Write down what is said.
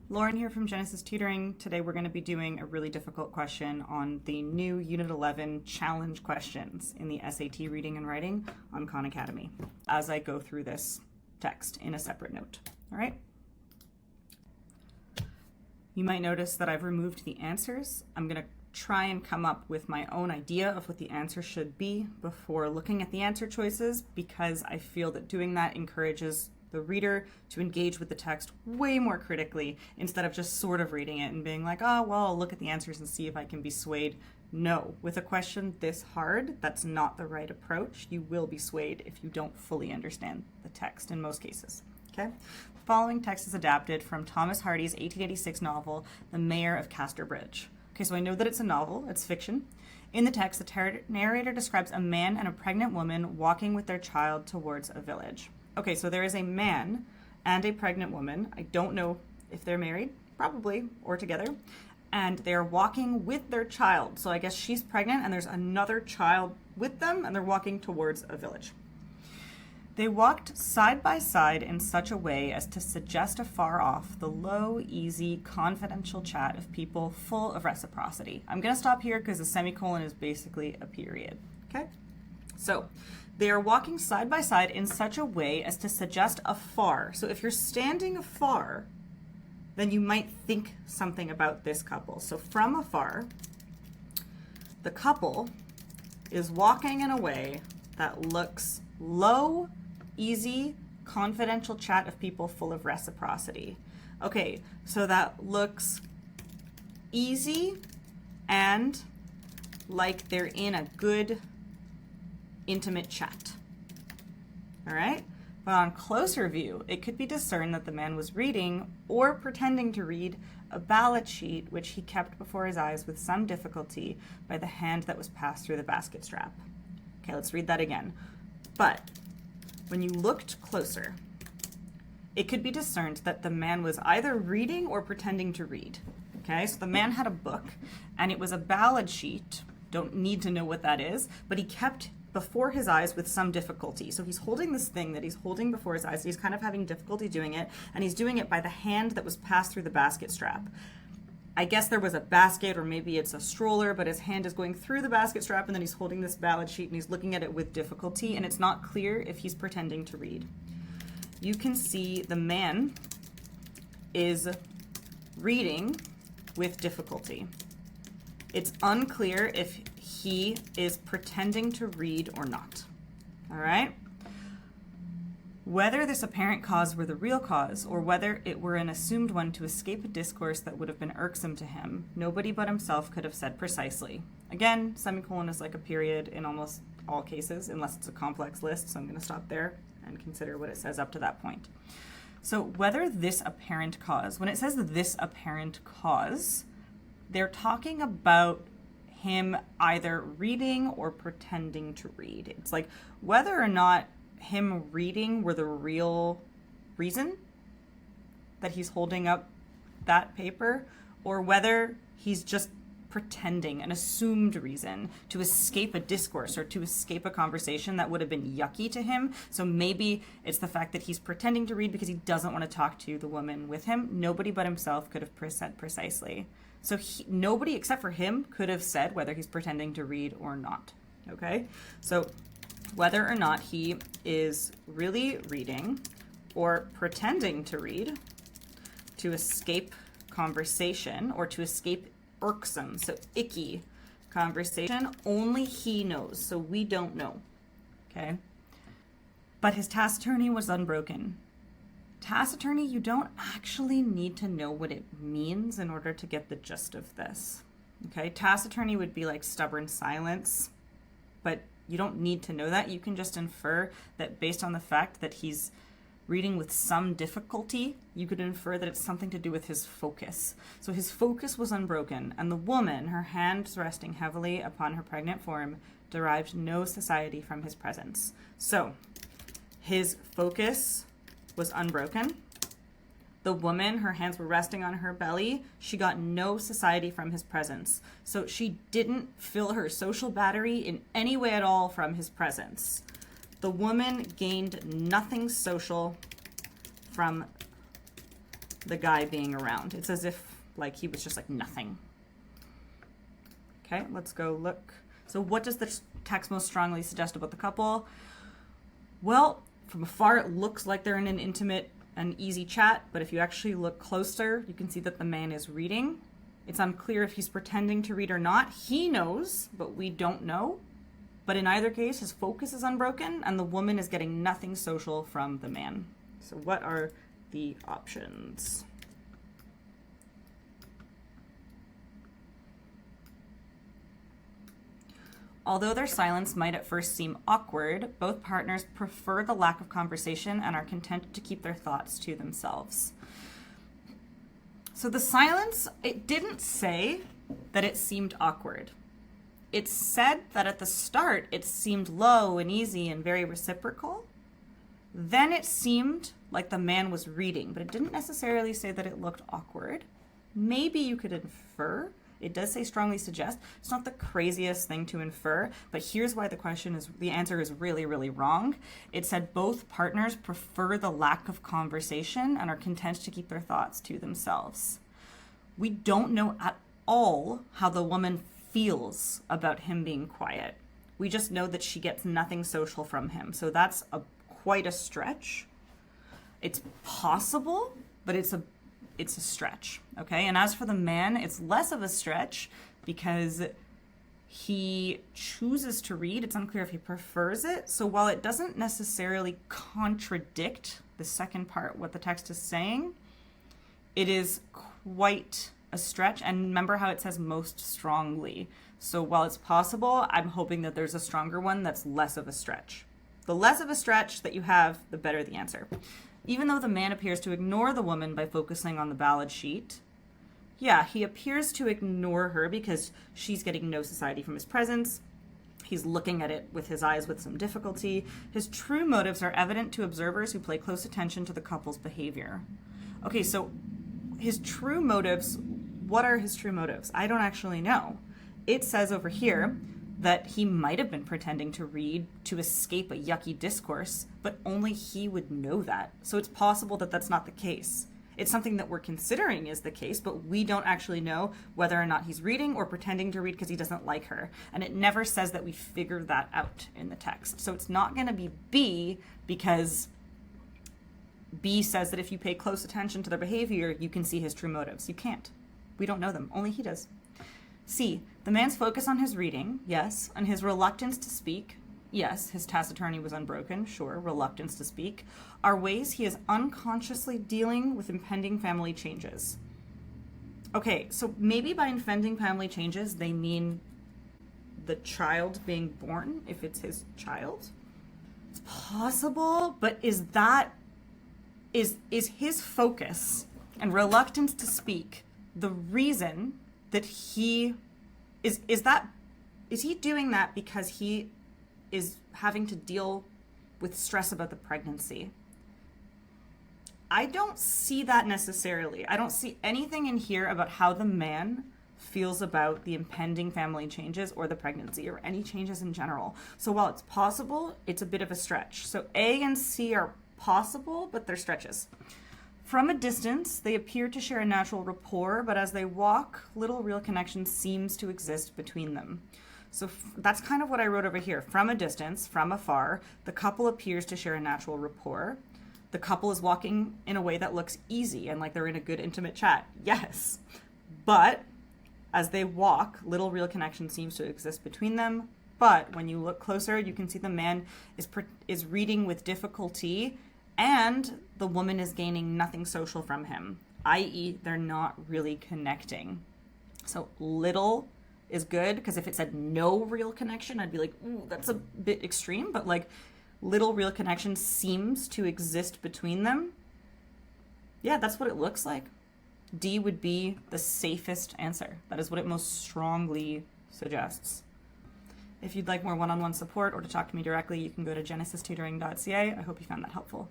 Lauren here from Genesis Tutoring. Today we're going to be doing a really difficult question on the new Unit 11 challenge questions in the SAT Reading and Writing on Khan Academy as I go through this text in a separate note. All right? You might notice that I've removed the answers. I'm going to try and come up with my own idea of what the answer should be before looking at the answer choices, because I feel that doing that encourages the reader to engage with the text way more critically instead of just sort of reading it and being like, oh, well, I'll look at the answers and see if I can be swayed. No, with a question this hard, that's not the right approach. You will be swayed if you don't fully understand the text in most cases. Okay? The following text is adapted from Thomas Hardy's 1886 novel, The Mayor of Casterbridge. Okay, so I know that it's a novel, it's fiction. In the text, the narrator describes a man and a pregnant woman walking with their child towards a village. Okay, so there is a man and a pregnant woman. I don't know if they're married, probably, or together. And they're walking with their child. So I guess she's pregnant and there's another child with them and they're walking towards a village. They walked side by side in such a way as to suggest afar off the low, easy, confidential chat of people full of reciprocity. I'm going to stop here because the semicolon is basically a period. Okay? So they are walking side by side in such a way as to suggest afar. So if you're standing afar, then you might think something about this couple. So from afar, the couple is walking in a way that looks low, easy, confidential chat of people full of reciprocity. Okay, so that looks easy and like they're in a good, intimate chat. All right? But on closer view, it could be discerned that the man was reading or pretending to read a ballad sheet which he kept before his eyes with some difficulty by the hand that was passed through the basket strap. Okay, let's read that again. But when you looked closer, it could be discerned that the man was either reading or pretending to read. Okay, so the man had a book and it was a ballad sheet. Don't need to know what that is, but he kept before his eyes with some difficulty. So he's holding this thing that he's holding before his eyes. He's kind of having difficulty doing it, and he's doing it by the hand that was passed through the basket strap. I guess there was a basket, or maybe it's a stroller, but his hand is going through the basket strap, and then he's holding this ballad sheet, and he's looking at it with difficulty, and it's not clear if he's pretending to read. You can see the man is reading with difficulty. It's unclear if he is pretending to read or not. All right? Whether this apparent cause were the real cause, or whether it were an assumed one to escape a discourse that would have been irksome to him, nobody but himself could have said precisely. Again, semicolon is like a period in almost all cases, unless it's a complex list, so I'm going to stop there and consider what it says up to that point. So whether this apparent cause, when it says this apparent cause, they're talking about him either reading or pretending to read. It's like whether or not him reading were the real reason that he's holding up that paper, or whether he's just pretending, an assumed reason to escape a discourse or to escape a conversation that would have been yucky to him. So maybe it's the fact that he's pretending to read because he doesn't want to talk to the woman with him. Nobody but himself could have said precisely. So nobody except for him could have said whether he's pretending to read or not. Okay? So whether or not he is really reading or pretending to read to escape conversation or to escape irksome, so icky conversation, only he knows. So we don't know. Okay? But his taciturnity was unbroken. Taciturnity, you don't actually need to know what it means in order to get the gist of this. Okay? Taciturnity would be like stubborn silence, but you don't need to know that. You can just infer that based on the fact that he's reading with some difficulty, you could infer that it's something to do with his focus. So his focus was unbroken, and the woman, her hands resting heavily upon her pregnant form, derived no society from his presence. So his focus was unbroken. The woman, her hands were resting on her belly. She got no society from his presence. So she didn't fill her social battery in any way at all from his presence. The woman gained nothing social from the guy being around. It's as if like he was just like nothing. Okay, let's go look. So what does the text most strongly suggest about the couple? Well, from afar, it looks like they're in an intimate and easy chat, but if you actually look closer, you can see that the man is reading. It's unclear if he's pretending to read or not. He knows, but we don't know. But in either case, his focus is unbroken, and the woman is getting nothing social from the man. So what are the options? Although their silence might at first seem awkward, both partners prefer the lack of conversation and are content to keep their thoughts to themselves. So the silence, it didn't say that it seemed awkward. It said that at the start it seemed low and easy and very reciprocal. Then it seemed like the man was reading, but it didn't necessarily say that it looked awkward. Maybe you could infer. It does say strongly suggest. It's not the craziest thing to infer, but here's why the answer is really, really wrong. It said both partners prefer the lack of conversation and are content to keep their thoughts to themselves. We don't know at all how the woman feels about him being quiet. We just know that she gets nothing social from him. So that's quite a stretch. It's possible, but it's a stretch, okay? And as for the man, it's less of a stretch because he chooses to read. It's unclear if he prefers it. So while it doesn't necessarily contradict the second part, what the text is saying, it is quite a stretch. And remember how it says most strongly. So while it's possible, I'm hoping that there's a stronger one that's less of a stretch. The less of a stretch that you have, the better the answer. Even though the man appears to ignore the woman by focusing on the ballad sheet, yeah, he appears to ignore her because she's getting no society from his presence. He's looking at it with his eyes with some difficulty. His true motives are evident to observers who pay close attention to the couple's behavior. Okay, so his true motives, what are his true motives? I don't actually know. It says over here that he might have been pretending to read to escape a yucky discourse, but only he would know that. So it's possible that that's not the case. It's something that we're considering is the case, but we don't actually know whether or not he's reading or pretending to read because he doesn't like her. And it never says that we figure that out in the text. So it's not going to be B, because B says that if you pay close attention to their behavior, you can see his true motives. You can't. We don't know them. Only he does. C, the man's focus on his reading, yes, and his reluctance to speak, yes, his taciturnity was unbroken, sure, reluctance to speak, are ways he is unconsciously dealing with impending family changes. Okay, so maybe by impending family changes, they mean the child being born, if it's his child. It's possible, but is his focus and reluctance to speak the reason that he is he doing that because he is having to deal with stress about the pregnancy? I don't see that necessarily. I don't see anything in here about how the man feels about the impending family changes or the pregnancy or any changes in general. So while it's possible, it's a bit of a stretch. So A and C are possible, but they're stretches. From a distance, they appear to share a natural rapport, but as they walk, little real connection seems to exist between them. So that's kind of what I wrote over here. From a distance, from afar, the couple appears to share a natural rapport. The couple is walking in a way that looks easy and like they're in a good intimate chat. Yes. But as they walk, little real connection seems to exist between them. But when you look closer, you can see the man is reading with difficulty, and the woman is gaining nothing social from him, i.e. they're not really connecting. So little is good, because if it said no real connection, I'd be like, ooh, that's a bit extreme, but like little real connection seems to exist between them. Yeah, that's what it looks like. D would be the safest answer. That is what it most strongly suggests. If you'd like more one-on-one support or to talk to me directly, you can go to genesistutoring.ca. I hope you found that helpful.